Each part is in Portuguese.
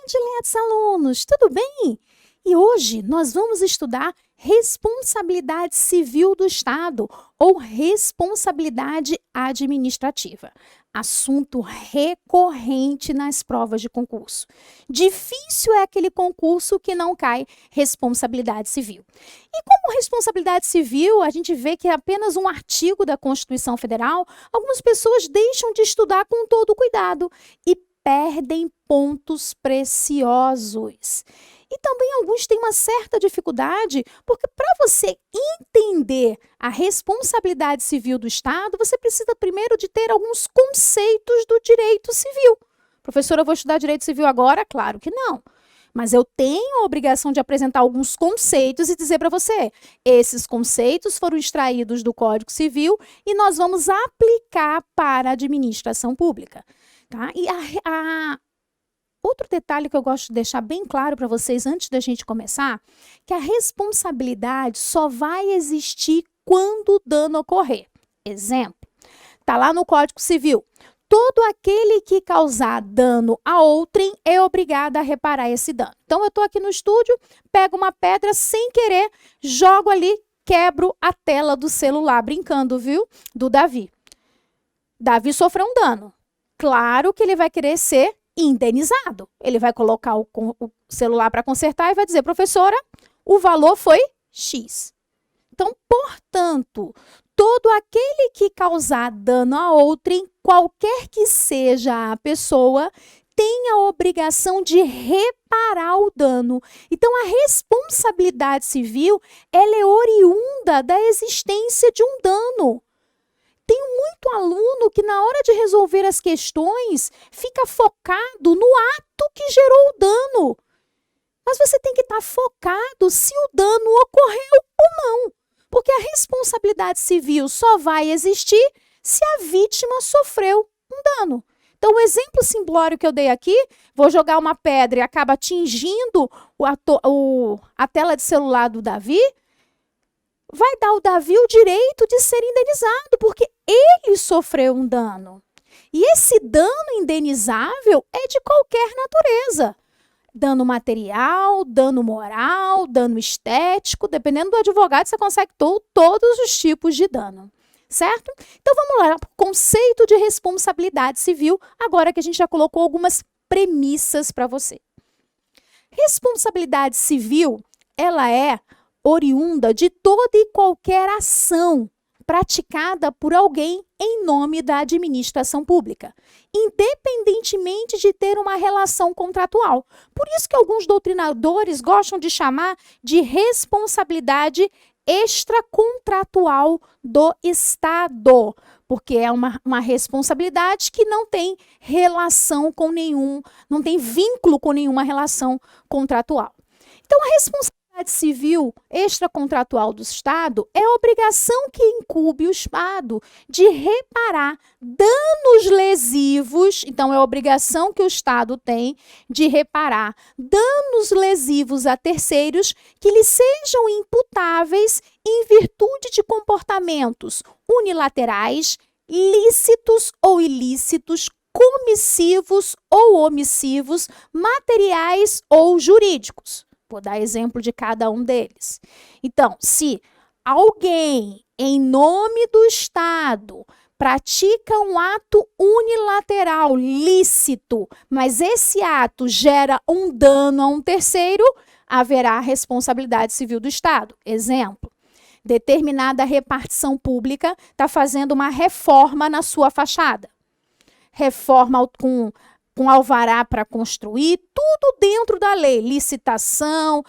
Diletos alunos, tudo bem? E hoje nós vamos estudar responsabilidade civil do Estado ou responsabilidade administrativa. Assunto recorrente nas provas de concurso. Difícil é aquele concurso que não cai responsabilidade civil. E como responsabilidade civil, a gente vê que é apenas um artigo da Constituição Federal, algumas pessoas deixam de estudar com todo cuidado e perdem pontos preciosos. E também alguns têm uma certa dificuldade, porque para você entender a responsabilidade civil do Estado, você precisa primeiro de ter alguns conceitos do direito civil. Professora, eu vou estudar direito civil agora? Claro que não. Mas eu tenho a obrigação de apresentar alguns conceitos e dizer para você, esses conceitos foram extraídos do Código Civil e nós vamos aplicar para a administração pública. Tá? E outro detalhe que eu gosto de deixar bem claro para vocês antes da gente começar, que a responsabilidade só vai existir quando o dano ocorrer. Exemplo, está lá no Código Civil. Todo aquele que causar dano a outrem é obrigado a reparar esse dano. Então, eu estou aqui no estúdio, pego uma pedra sem querer, jogo ali, quebro a tela do celular, brincando, viu? Do Davi. Davi sofreu um dano. Claro que ele vai querer ser indenizado. Ele vai colocar o celular para consertar e vai dizer, professora, o valor foi X. Então, portanto, todo aquele que causar dano a outrem, qualquer que seja a pessoa, tem a obrigação de reparar o dano. Então, a responsabilidade civil, ela é oriunda da existência de um dano. Tenho muito aluno que na hora de resolver as questões fica focado no ato que gerou o dano. Mas você tem que estar focado se o dano ocorreu ou não. Porque a responsabilidade civil só vai existir se a vítima sofreu um dano. Então, o exemplo simplório que eu dei aqui, vou jogar uma pedra e acaba atingindo a tela de celular do Davi, vai dar ao Davi o direito de ser indenizado, porque ele sofreu um dano. E esse dano indenizável é de qualquer natureza. Dano material, dano moral, dano estético, dependendo do advogado, você consegue todos os tipos de dano, certo? Então, vamos lá, conceito de responsabilidade civil, agora que a gente já colocou algumas premissas para você. Responsabilidade civil, ela é oriunda de toda e qualquer ação praticada por alguém em nome da administração pública, independentemente de ter uma relação contratual. Por isso que alguns doutrinadores gostam de chamar de responsabilidade extracontratual do Estado, porque é uma responsabilidade que não tem relação com não tem vínculo com nenhuma relação contratual. Então, a responsabilidade civil extracontratual do Estado é a obrigação que incumbe o Estado de reparar danos lesivos, então é a obrigação que o Estado tem de reparar danos lesivos a terceiros que lhe sejam imputáveis em virtude de comportamentos unilaterais, lícitos ou ilícitos, comissivos ou omissivos, materiais ou jurídicos. Vou dar exemplo de cada um deles. Então, se alguém, em nome do Estado, pratica um ato unilateral, lícito, mas esse ato gera um dano a um terceiro, haverá responsabilidade civil do Estado. Exemplo, determinada repartição pública está fazendo uma reforma na sua fachada. Reforma com alvará para construir, tudo dentro da lei, licitação,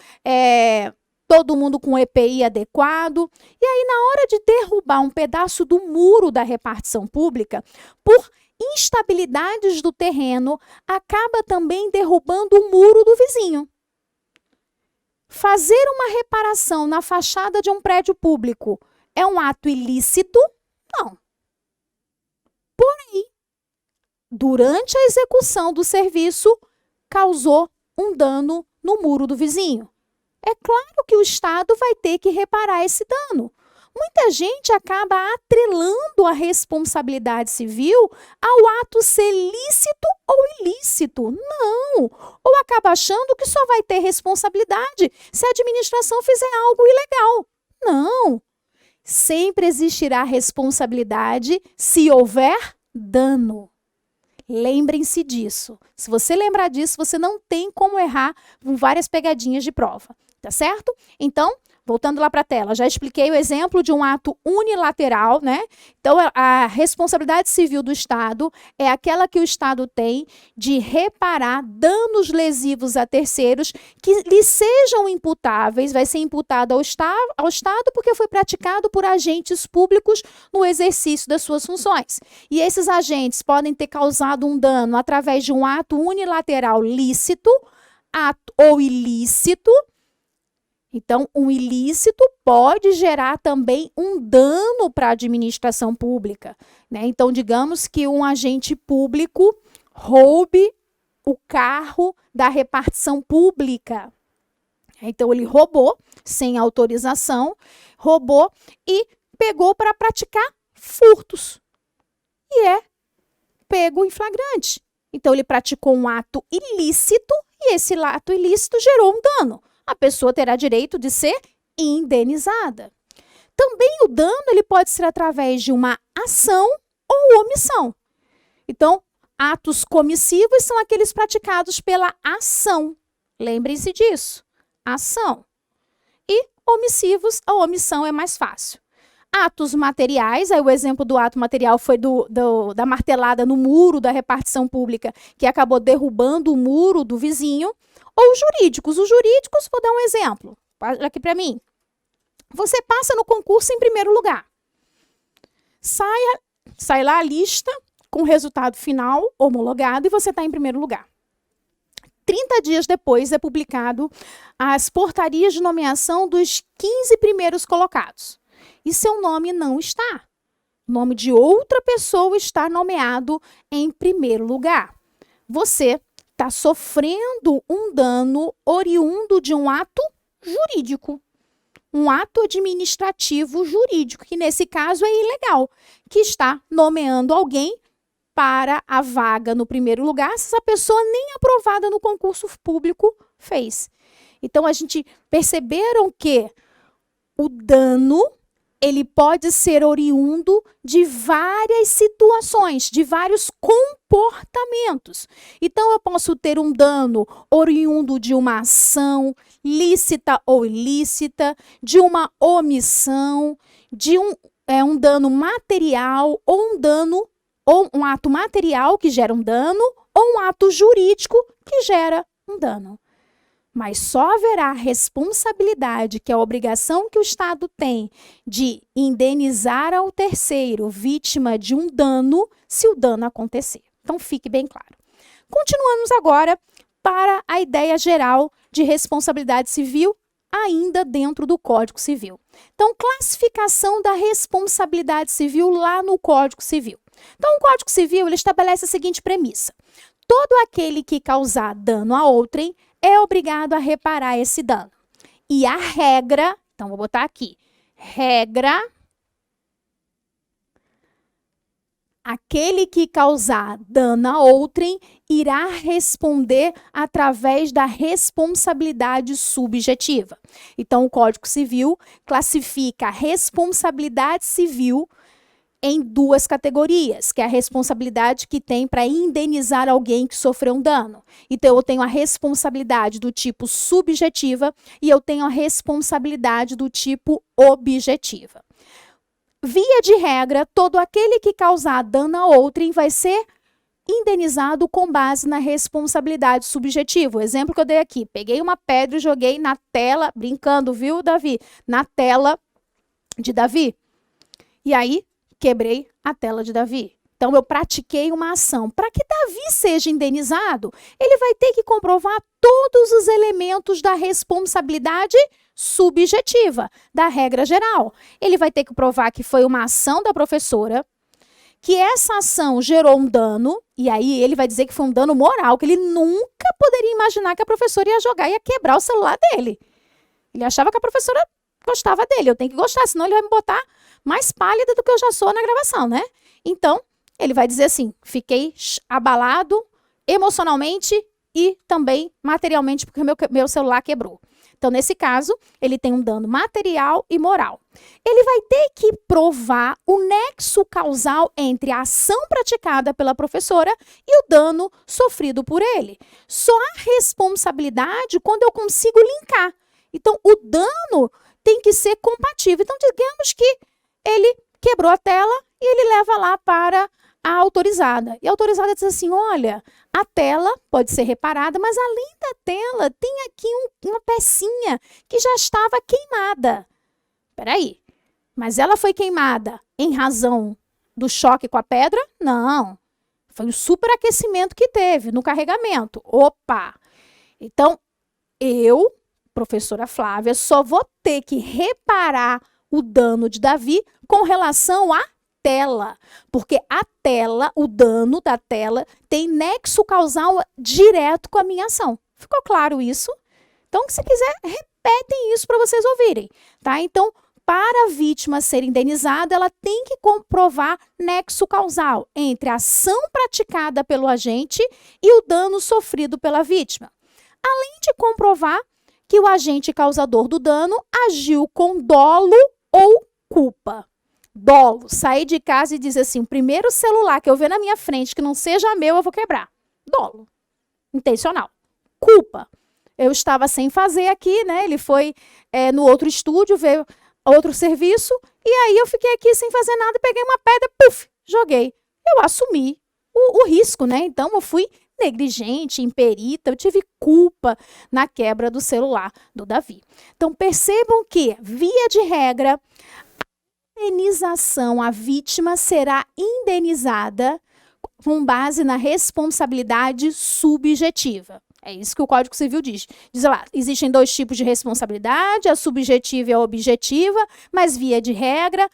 todo mundo com EPI adequado. E aí, na hora de derrubar um pedaço do muro da repartição pública, por instabilidades do terreno, acaba também derrubando o muro do vizinho. Fazer uma reparação na fachada de um prédio público é um ato ilícito? Não. Porém, durante a execução do serviço, causou um dano no muro do vizinho. É claro que o Estado vai ter que reparar esse dano, Muita gente acaba atrelando a responsabilidade civil ao ato ser lícito ou ilícito. Não! Ou acaba achando que só vai ter responsabilidade se a administração fizer algo ilegal. Não! Sempre existirá responsabilidade se houver dano. Lembrem-se disso. Se você lembrar disso, você não tem como errar com várias pegadinhas de prova, tá certo? Então, voltando lá para a tela, já expliquei o exemplo de um ato unilateral, né? Então, a responsabilidade civil do Estado é aquela que o Estado tem de reparar danos lesivos a terceiros que lhe sejam imputáveis, vai ser imputado ao Estado porque foi praticado por agentes públicos no exercício das suas funções. E esses agentes podem ter causado um dano através de um ato unilateral lícito, ato ou ilícito. Então, um ilícito pode gerar também um dano para a administração pública, né? Então, digamos que um agente público roube o carro da repartição pública. Então, ele roubou sem autorização, roubou e pegou para praticar furtos. E é pego em flagrante. Então, ele praticou um ato ilícito e esse ato ilícito gerou um dano. A pessoa terá direito de ser indenizada. Também o dano ele pode ser através de uma ação ou omissão. Então, atos comissivos são aqueles praticados pela ação. Lembrem-se disso. Ação. E omissivos, a omissão é mais fácil. Atos materiais, aí o exemplo do ato material foi da martelada no muro da repartição pública, que acabou derrubando o muro do vizinho. Ou jurídicos. Os jurídicos, vou dar um exemplo. Olha aqui para mim. Você passa no concurso em primeiro lugar. Sai lá a lista com o resultado final homologado e você está em primeiro lugar. 30 dias depois é publicado as portarias de nomeação dos 15 primeiros colocados. E seu nome não está. O nome de outra pessoa está nomeado em primeiro lugar. Você está sofrendo um dano oriundo de um ato jurídico. Um ato administrativo jurídico, que nesse caso é ilegal, que está nomeando alguém para a vaga no primeiro lugar, se essa pessoa nem aprovada no concurso público fez. Então, a gente perceberam que o dano ele pode ser oriundo de várias situações, de vários comportamentos. Então, eu posso ter um dano oriundo de uma ação lícita ou ilícita, de uma omissão, de um dano material ou um ato material que gera um dano ou um ato jurídico que gera um dano. Mas só haverá responsabilidade, que é a obrigação que o Estado tem de indenizar ao terceiro vítima de um dano, se o dano acontecer. Então, fique bem claro. Continuamos agora para a ideia geral de responsabilidade civil, ainda dentro do Código Civil. Então, classificação da responsabilidade civil lá no Código Civil. Então, o Código Civil ele estabelece a seguinte premissa. Todo aquele que causar dano a outrem é obrigado a reparar esse dano. E a regra, então vou botar aqui, regra, aquele que causar dano a outrem irá responder através da responsabilidade subjetiva. Então, o Código Civil classifica a responsabilidade civil em duas categorias, que é a responsabilidade que tem para indenizar alguém que sofreu um dano. Então, eu tenho a responsabilidade do tipo subjetiva e eu tenho a responsabilidade do tipo objetiva. Via de regra, todo aquele que causar dano a outrem vai ser indenizado com base na responsabilidade subjetiva. O exemplo que eu dei aqui, peguei uma pedra e joguei na tela, brincando, viu, Davi? Na tela de Davi. E aí, quebrei a tela de Davi. Então, eu pratiquei uma ação. Para que Davi seja indenizado, ele vai ter que comprovar todos os elementos da responsabilidade subjetiva, da regra geral. Ele vai ter que provar que foi uma ação da professora, que essa ação gerou um dano, e aí ele vai dizer que foi um dano moral, que ele nunca poderia imaginar que a professora ia jogar e ia quebrar o celular dele. Ele achava que a professora gostava dele, eu tenho que gostar, senão ele vai me botar mais pálida do que eu já sou na gravação, né? Então, ele vai dizer assim, fiquei abalado emocionalmente e também materialmente, porque meu celular quebrou. Então, nesse caso, ele tem um dano material e moral. Ele vai ter que provar o nexo causal entre a ação praticada pela professora e o dano sofrido por ele. Só há responsabilidade quando eu consigo linkar. Então, o dano tem que ser compatível. Então, digamos que ele quebrou a tela e ele leva lá para a autorizada. E a autorizada diz assim, olha, a tela pode ser reparada, mas além da tela, tem aqui uma pecinha que já estava queimada. Espera aí, mas ela foi queimada em razão do choque com a pedra? Não, foi o superaquecimento que teve no carregamento. Opa! Então, eu, professora Flávia, só vou ter que reparar o dano de Davi com relação à tela, porque a tela, o dano da tela, tem nexo causal direto com a minha ação. Ficou claro isso? Então, se quiser, repetem isso para vocês ouvirem, tá? Então, para a vítima ser indenizada, ela tem que comprovar nexo causal entre a ação praticada pelo agente e o dano sofrido pela vítima. Além de comprovar que o agente causador do dano agiu com dolo ou culpa. Dolo, sair de casa e dizer assim, o primeiro celular que eu ver na minha frente que não seja meu, eu vou quebrar. Dolo. Intencional. Culpa. Eu estava sem fazer aqui, né? Ele foi no outro estúdio, veio outro serviço, e aí eu fiquei aqui sem fazer nada, peguei uma pedra, puf, joguei. Eu assumi o risco, né? Então, eu fui negligente, imperita, eu tive culpa na quebra do celular do Davi. Então, percebam que, via de regra, indenização, a vítima será indenizada com base na responsabilidade subjetiva. É isso que o Código Civil diz. Diz lá, existem dois tipos de responsabilidade, a subjetiva e a objetiva, mas via de regra,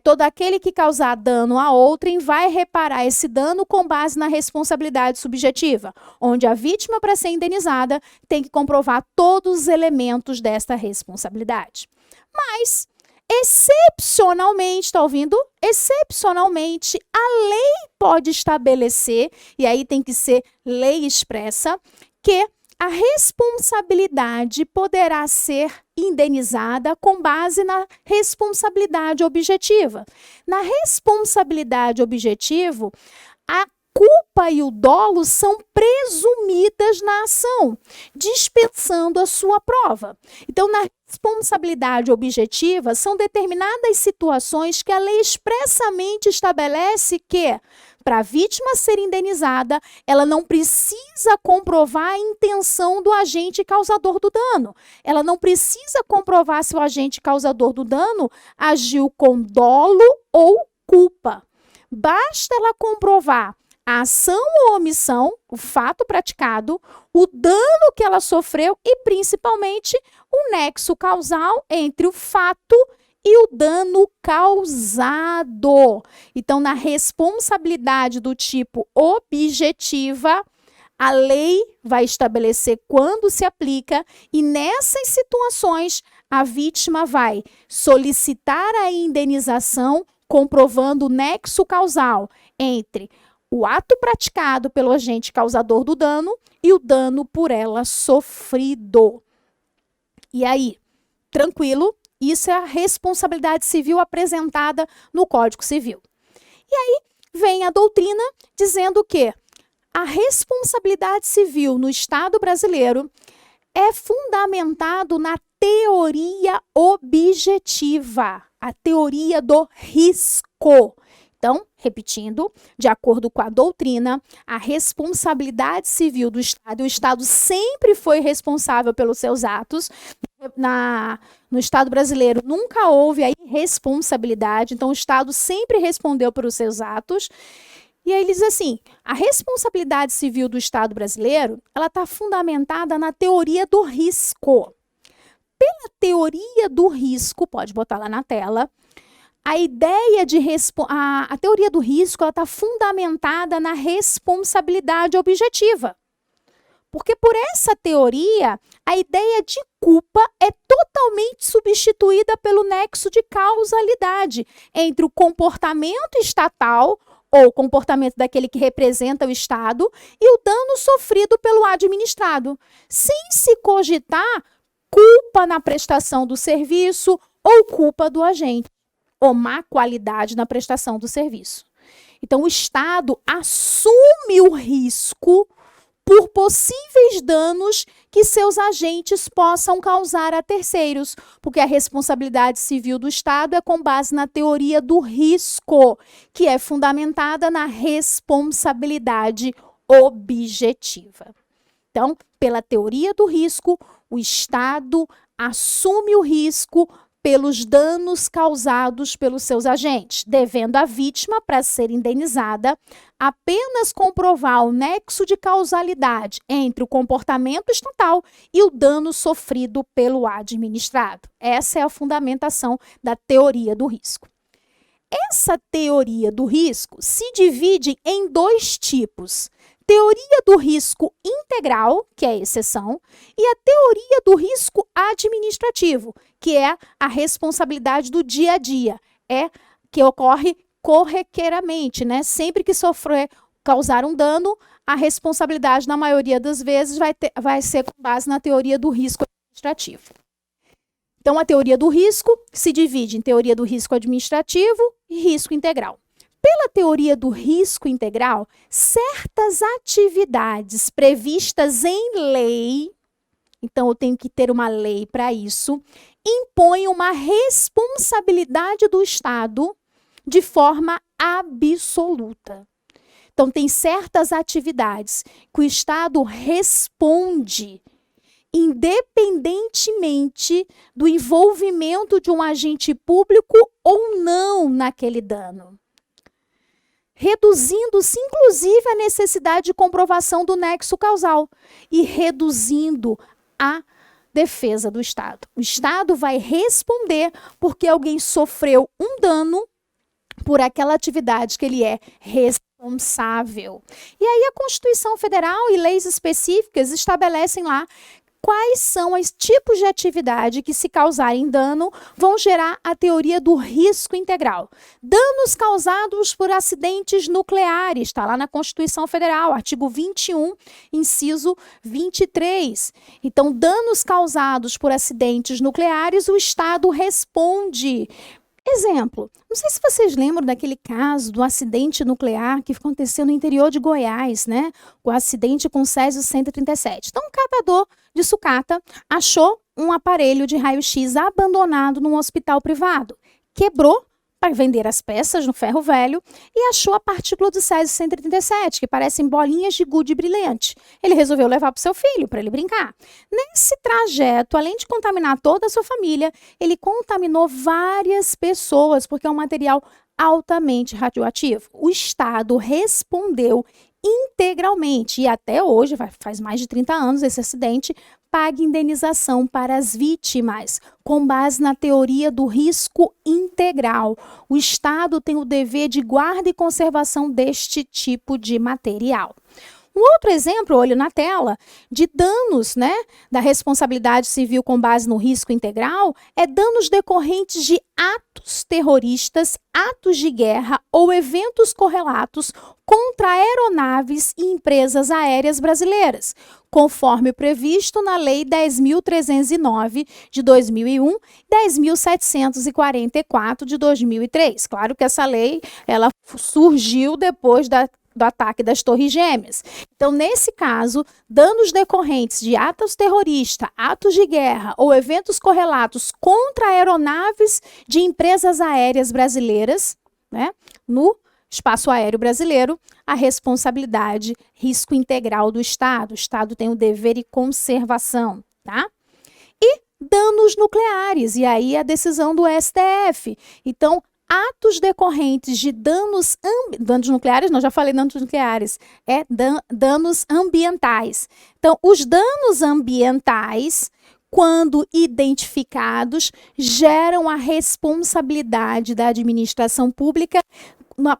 todo aquele que causar dano a outrem vai reparar esse dano com base na responsabilidade subjetiva, onde a vítima, para ser indenizada, tem que comprovar todos os elementos desta responsabilidade. Mas, excepcionalmente, está ouvindo? Excepcionalmente, a lei pode estabelecer, e aí tem que ser lei expressa, que a responsabilidade poderá ser indenizada com base na responsabilidade objetiva. Na responsabilidade objetiva, a culpa e o dolo são presumidas na ação, dispensando a sua prova. Então, na responsabilidade objetiva, são determinadas situações que a lei expressamente estabelece que, para a vítima ser indenizada, ela não precisa comprovar a intenção do agente causador do dano. Ela não precisa comprovar se o agente causador do dano agiu com dolo ou culpa. Basta ela comprovar a ação ou omissão, o fato praticado, o dano que ela sofreu e, principalmente, o nexo causal entre o fato e o dano causado. Então, na responsabilidade do tipo objetiva, a lei vai estabelecer quando se aplica e, nessas situações, a vítima vai solicitar a indenização comprovando o nexo causal entre o ato praticado pelo agente causador do dano e o dano por ela sofrido. E aí, tranquilo? Isso é a responsabilidade civil apresentada no Código Civil. E aí vem a doutrina dizendo que a responsabilidade civil no Estado brasileiro é fundamentado na teoria objetiva, a teoria do risco. Então, repetindo, de acordo com a doutrina, a responsabilidade civil do Estado, e o Estado sempre foi responsável pelos seus atos. No Estado brasileiro nunca houve a irresponsabilidade, então o Estado sempre respondeu pelos seus atos. E aí ele diz assim, a responsabilidade civil do Estado brasileiro, ela está fundamentada na teoria do risco. Pela teoria do risco, pode botar lá na tela, a ideia de a teoria do risco está fundamentada na responsabilidade objetiva. Porque por essa teoria, a ideia de culpa é totalmente substituída pelo nexo de causalidade entre o comportamento estatal ou o comportamento daquele que representa o Estado e o dano sofrido pelo administrado, sem se cogitar culpa na prestação do serviço ou culpa do agente, ou má qualidade na prestação do serviço. Então, o Estado assume o risco por possíveis danos que seus agentes possam causar a terceiros, porque a responsabilidade civil do Estado é com base na teoria do risco, que é fundamentada na responsabilidade objetiva. Então, pela teoria do risco, o Estado assume o risco pelos danos causados pelos seus agentes, devendo a vítima, para ser indenizada, apenas comprovar o nexo de causalidade entre o comportamento estatal e o dano sofrido pelo administrado. Essa é a fundamentação da teoria do risco. Essa teoria do risco se divide em dois tipos. Teoria do risco integral, que é a exceção, e a teoria do risco administrativo, que é a responsabilidade do dia a dia, que ocorre corriqueiramente, né? Sempre que causar um dano, a responsabilidade, na maioria das vezes, vai ser com base na teoria do risco administrativo. Então, a teoria do risco se divide em teoria do risco administrativo e risco integral. Pela teoria do risco integral, certas atividades previstas em lei, então eu tenho que ter uma lei para isso, impõem uma responsabilidade do Estado de forma absoluta. Então, tem certas atividades que o Estado responde independentemente do envolvimento de um agente público ou não naquele dano, reduzindo-se, inclusive, a necessidade de comprovação do nexo causal e reduzindo a defesa do Estado. O Estado vai responder porque alguém sofreu um dano por aquela atividade que ele é responsável. E aí a Constituição Federal e leis específicas estabelecem lá quais são os tipos de atividade que, se causarem dano, vão gerar a teoria do risco integral. Danos causados por acidentes nucleares, está lá na Constituição Federal, artigo 21, inciso 23. Então, danos causados por acidentes nucleares, o Estado responde. Exemplo, não sei se vocês lembram daquele caso do acidente nuclear que aconteceu no interior de Goiás, né? O acidente com Césio 137. Então, um catador de sucata achou um aparelho de raio-x abandonado num hospital privado. Quebrou para vender as peças no ferro velho e achou a partícula do Césio 137, que parecem bolinhas de gude brilhante. Ele resolveu levar para o seu filho, para ele brincar. Nesse trajeto, além de contaminar toda a sua família, ele contaminou várias pessoas, porque é um material altamente radioativo. O Estado respondeu integralmente e até hoje, faz mais de 30 anos esse acidente, paga indenização para as vítimas, com base na teoria do risco integral. O Estado tem o dever de guarda e conservação deste tipo de material. Um outro exemplo, olho na tela, de danos, né, da responsabilidade civil com base no risco integral, é danos decorrentes de atos terroristas, atos de guerra ou eventos correlatos contra aeronaves e empresas aéreas brasileiras, conforme previsto na Lei 10.309 de 2001 e 10.744 de 2003. Claro que essa lei ela surgiu depois do ataque das Torres Gêmeas. Então, nesse caso, danos decorrentes de atos terroristas, atos de guerra ou eventos correlatos contra aeronaves de empresas aéreas brasileiras, né, no espaço aéreo brasileiro, a responsabilidade, risco integral do Estado. O Estado tem o dever de conservação, tá? E danos nucleares, e aí a decisão do STF. Então, atos decorrentes de danos nucleares, não, já falei danos nucleares, danos ambientais. Então, os danos ambientais, quando identificados, geram a responsabilidade da administração pública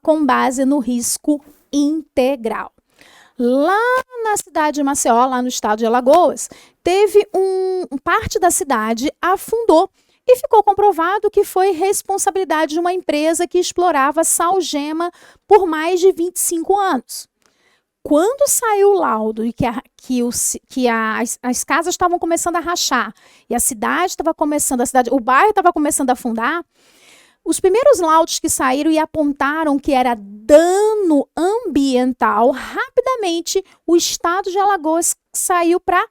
com base no risco integral. Lá na cidade de Maceió, lá no estado de Alagoas, teve parte da cidade afundou e ficou comprovado que foi responsabilidade de uma empresa que explorava salgema por mais de 25 anos. Quando saiu o laudo e que as casas estavam começando a rachar e a cidade estava começando, o bairro estava começando a afundar, os primeiros laudos que saíram e apontaram que era dano ambiental, rapidamente o estado de Alagoas saiu para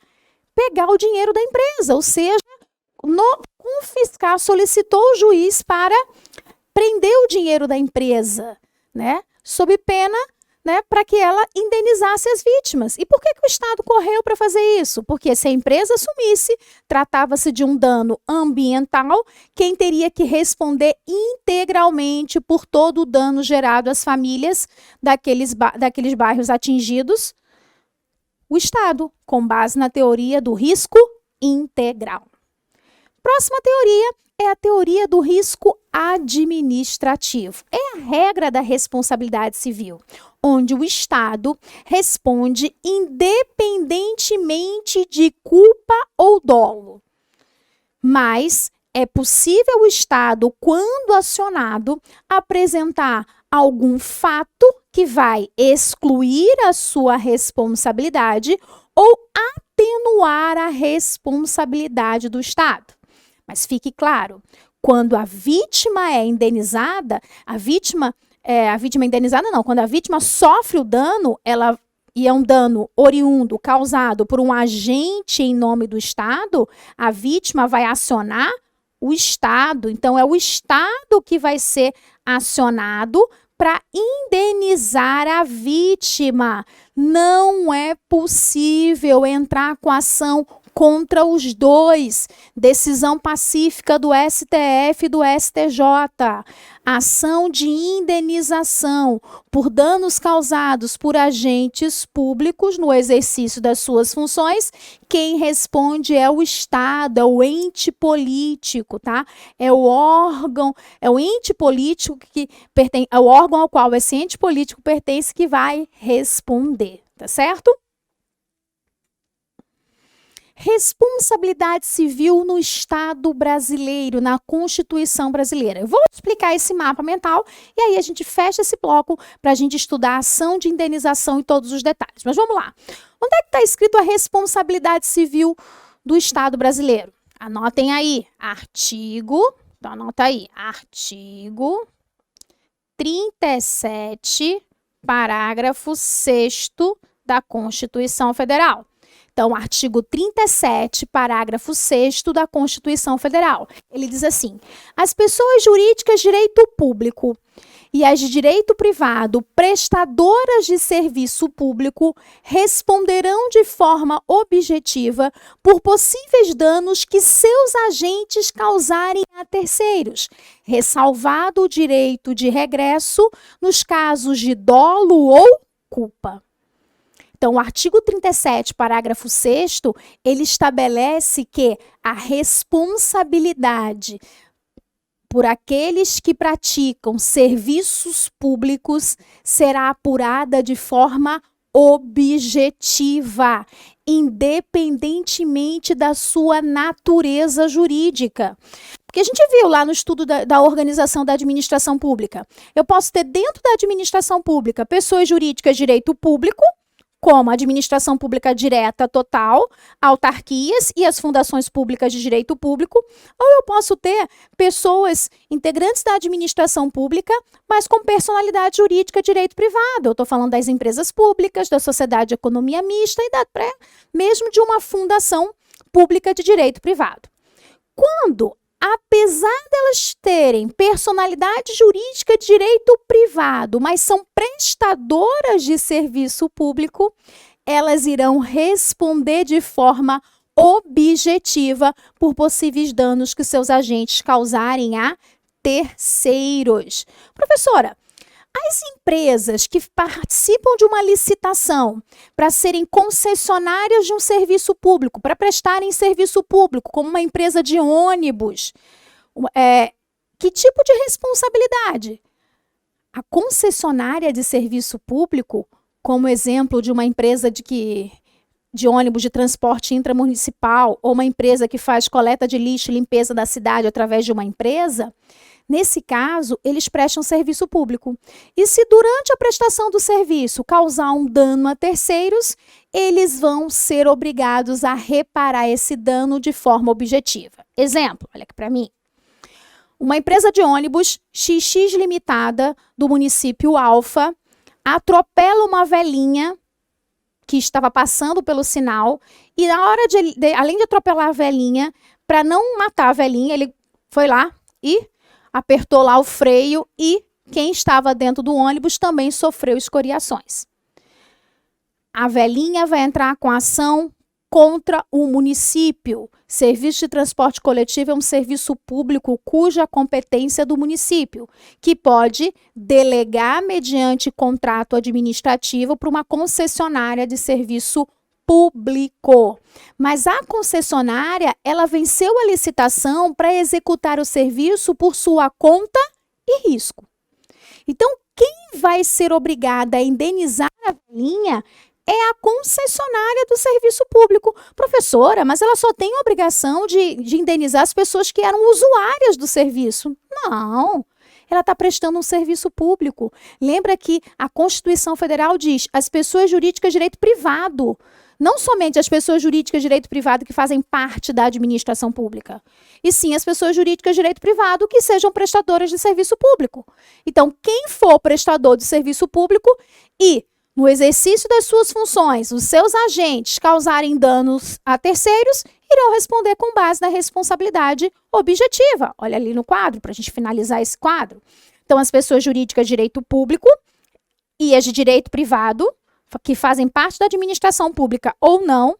pegar o dinheiro da empresa, ou seja, confiscar, solicitou o juiz para prender o dinheiro da empresa, né, sob pena, né, para que ela indenizasse as vítimas. E por que o Estado correu para fazer isso? Porque se a empresa assumisse, tratava-se de um dano ambiental, quem teria que responder integralmente por todo o dano gerado às famílias daqueles bairros atingidos? O Estado, com base na teoria do risco integral. Próxima teoria é a teoria do risco administrativo. É a regra da responsabilidade civil, onde o Estado responde independentemente de culpa ou dolo. Mas é possível o Estado, quando acionado, apresentar algum fato que vai excluir a sua responsabilidade ou atenuar a responsabilidade do Estado. Mas fique claro, quando a vítima é indenizada, quando a vítima sofre o dano, e é um dano oriundo, causado por um agente em nome do Estado, a vítima vai acionar o Estado. Então, é o Estado que vai ser acionado para indenizar a vítima. Não é possível entrar com ação contra os dois. Decisão pacífica do STF e do STJ. Ação de indenização por danos causados por agentes públicos no exercício das suas funções. Quem responde é o Estado, é o ente político, tá? É o órgão, é o ente político que pertence, é o órgão ao qual esse ente político pertence que vai responder, tá certo? Responsabilidade civil no Estado brasileiro, na Constituição brasileira. Eu vou explicar esse mapa mental e aí a gente fecha esse bloco para a gente estudar a ação de indenização e todos os detalhes. Mas vamos lá. Onde é que está escrito a responsabilidade civil do Estado brasileiro? Anotem aí. Artigo 37, parágrafo 6º da Constituição Federal. Então, artigo 37, parágrafo 6º da Constituição Federal. Ele diz assim: as pessoas jurídicas de direito público e as de direito privado prestadoras de serviço público responderão de forma objetiva por possíveis danos que seus agentes causarem a terceiros, ressalvado o direito de regresso nos casos de dolo ou culpa. Então, o artigo 37, parágrafo 6º, ele estabelece que a responsabilidade por aqueles que praticam serviços públicos será apurada de forma objetiva, independentemente da sua natureza jurídica. Porque a gente viu lá no estudo da organização da administração pública. Eu posso ter dentro da administração pública pessoas jurídicas de direito público, como a administração pública direta total, autarquias e as fundações públicas de direito público, ou eu posso ter pessoas integrantes da administração pública, mas com personalidade jurídica de direito privado. Eu estou falando das empresas públicas, da sociedade de economia mista e mesmo de uma fundação pública de direito privado. Quando, apesar delas terem personalidade jurídica de direito privado, mas são prestadoras de serviço público, elas irão responder de forma objetiva por possíveis danos que seus agentes causarem a terceiros. Professora, as empresas que participam de uma licitação para serem concessionárias de um serviço público, para prestarem serviço público, como uma empresa de ônibus, que tipo de responsabilidade? A concessionária de serviço público como exemplo de uma empresa de ônibus de transporte intramunicipal ou uma empresa que faz coleta de lixo e limpeza da cidade através de uma empresa, nesse caso, eles prestam serviço público. E se durante a prestação do serviço causar um dano a terceiros, eles vão ser obrigados a reparar esse dano de forma objetiva. Exemplo, olha aqui para mim. Uma empresa de ônibus XX Limitada do município Alfa atropela uma velhinha que estava passando pelo sinal e na hora além de atropelar a velhinha, para não matar a velhinha, ele foi lá e apertou lá o freio e quem estava dentro do ônibus também sofreu escoriações. A velhinha vai entrar com ação contra o município. Serviço de transporte coletivo é um serviço público cuja competência é do município, que pode delegar mediante contrato administrativo para uma concessionária de serviço público. Mas a concessionária, ela venceu a licitação para executar o serviço por sua conta e risco. Então, quem vai ser obrigada a indenizar a velhinha é a concessionária do serviço público. Professora, mas ela só tem a obrigação de indenizar as pessoas que eram usuárias do serviço. Não, ela está prestando um serviço público. Lembra que a Constituição Federal diz as pessoas jurídicas de direito privado, não somente as pessoas jurídicas de direito privado que fazem parte da administração pública, e sim as pessoas jurídicas de direito privado que sejam prestadoras de serviço público. Então, quem for prestador de serviço público e no exercício das suas funções, os seus agentes causarem danos a terceiros, irão responder com base na responsabilidade objetiva. Olha ali no quadro, para a gente finalizar esse quadro. Então, as pessoas jurídicas de direito público e as de direito privado, que fazem parte da administração pública ou não,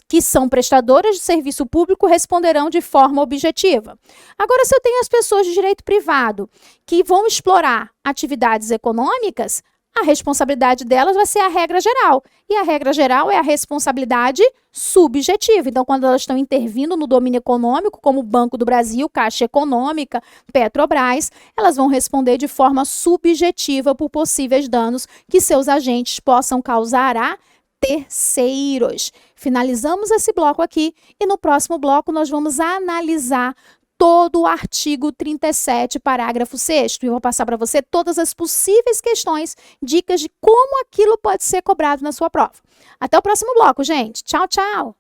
que são prestadoras de serviço público, responderão de forma objetiva. Agora, se eu tenho as pessoas de direito privado que vão explorar atividades econômicas, a responsabilidade delas vai ser a regra geral. E a regra geral é a responsabilidade subjetiva. Então, quando elas estão intervindo no domínio econômico, como o Banco do Brasil, Caixa Econômica, Petrobras, elas vão responder de forma subjetiva por possíveis danos que seus agentes possam causar a terceiros. Finalizamos esse bloco aqui e no próximo bloco nós vamos analisar todo o artigo 37, parágrafo 6º. E eu vou passar para você todas as possíveis questões, dicas de como aquilo pode ser cobrado na sua prova. Até o próximo bloco, gente. Tchau, tchau!